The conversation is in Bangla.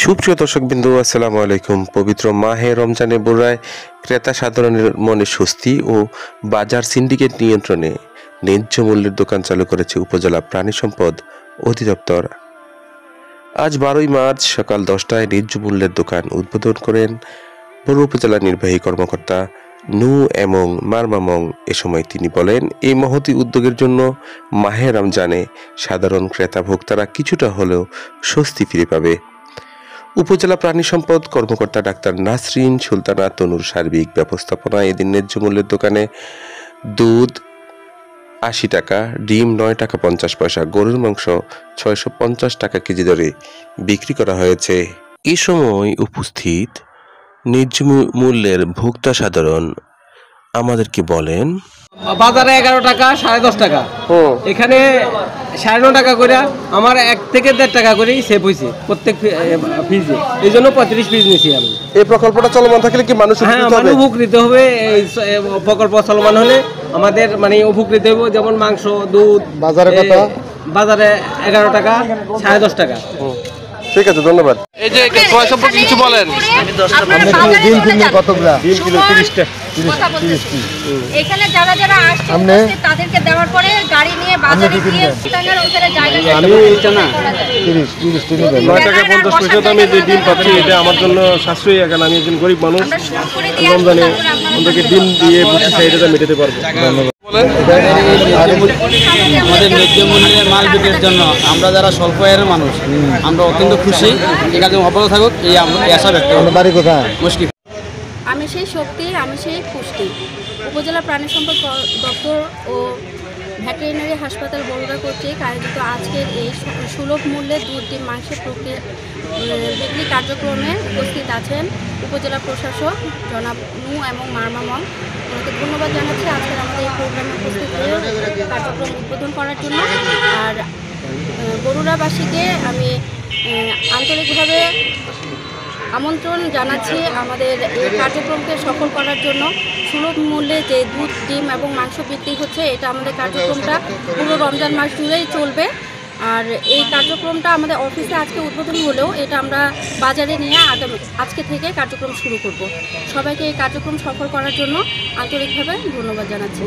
সুপ্রিয় দর্শকবৃন্দ, আসসালামু আলাইকুম। পবিত্র মাহে রমজানে বগুড়ায় ক্রেতা সাধারণের মনে স্বস্তি ও বাজার সিন্ডিকেট নিয়ন্ত্রণে ন্যায্য মূল্যের দোকান চালু করেছে উপজেলা প্রাণী সম্পদ অধিদপ্তর। আজ 12ই মার্চ সকাল 10টায় ন্যায্য মূল্যের দোকান উদ্বোধন করেন বগুড়া উপজেলা নির্বাহী কর্মকর্তা নু এবং মারমামং। এ সময় তিনি বলেন, এই মহতি উদ্যোগের জন্য মাহে রমজানে সাধারণ ক্রেতা ভোক্তারা কিছুটা হলেও স্বস্তি ফিরে পাবে। উপজেলা প্রাণী সম্পদ কর্মকর্তা ডাক্তার নাসরিন সুলতানা তনুর সার্বিক ব্যবস্থাপনায় এদিন ন্যায্য মূল্যের দোকানে দুধ 80 টাকা, ডিম 9 টাকা 50 পয়সা, গরুর মাংস 650 টাকা কেজি দরে বিক্রি করা হয়েছে। এ সময় উপস্থিত ন্যায্য মূল্যের ভোক্তা সাধারণ আমাদেরকে বলেন, বাজারে 11 টাকা 10.5 টাকা, এখানে 9.5 টাকা করে আমার 1 থেকে 1.5 টাকা করেই সেভ হয়েছে প্রত্যেক ফিজে। এই জন্য 35 পিস নিয়েছি আমি। এই প্রকল্পটা চলমান থাকলে কি মানুষ উপকৃত হবে? এই প্রকল্প চলমান হলে আমাদের উপকৃত হবে। যেমন মাংস, দুধ বাজারে 11 টাকা 10.5 টাকা। ঠিক আছে, ধন্যবাদ। এই যে ক্রয় সম্পর্কে কিছু বলেন। ডিম কিলো কতগুলা? ডিম কিলো 30 টাকা। এখানে যারা যারা আসছে তাদেরকে দেওয়ার পরে গাড়ি নিয়ে বাজারে গিয়ে টাকার ওখানে জায়গা আমি এটা না 30 9 টাকা 50 পয়সা দামে যে ডিম পাচ্ছি, এটা আমার জন্য সাশ্রয়ী। এখন আমি একজন গরিব মানুষ, রমজানে আমাদেরকে ডিম দিয়ে বুঝি চাহিদাটা মেটাতে পারবো। ধন্যবাদ। আমাদের ন্যায্য মূল্যের মাল বিক্রির জন্য আমরা যারা স্বল্প আয়ের মানুষ, আমরা অত্যন্ত খুশি। এই কাজে অব্যাহত থাকুক এই আশা ব্যক্ত করি। বাড়ি কোথায়? মুশকিল। আমি সেই শক্তি, আমি সেই পুষ্টি। উপজেলা প্রাণী সম্পদ দপ্তর ও ভেটেরিনারি হাসপাতাল বগুড়া কর্তৃক আয়োজিত আজকের এই সুলভ মূল্যে দুধ, ডিম, মাংসের বিক্রি কার্যক্রমে উপস্থিত আছেন উপজেলা প্রশাসক জনাব নু এবং মারমামং। ওনাকে ধন্যবাদ জানাচ্ছি আজকের আমাদের এই প্রোগ্রামে উপস্থিত হয়ে কার্যক্রম উদ্বোধন করার জন্য। আর বগুড়াবাসীকে আমি আন্তরিকভাবে আমন্ত্রণ জানাচ্ছি আমাদের এই কার্যক্রমকে সফল করার জন্য। সুলভ মূল্যে যে দুধ, ডিম এবং মাংস বিক্রি হচ্ছে, এটা আমাদের কার্যক্রমটা পুরো রমজান মাস জুড়েই চলবে। আর এই কার্যক্রমটা আমাদের অফিসে আজকে উদ্বোধন হলেও এটা আমরা বাজারে নিয়ে আজকে থেকে কার্যক্রম শুরু করব। সবাইকে এই কার্যক্রম সফল করার জন্য আন্তরিকভাবে ধন্যবাদ জানাচ্ছি।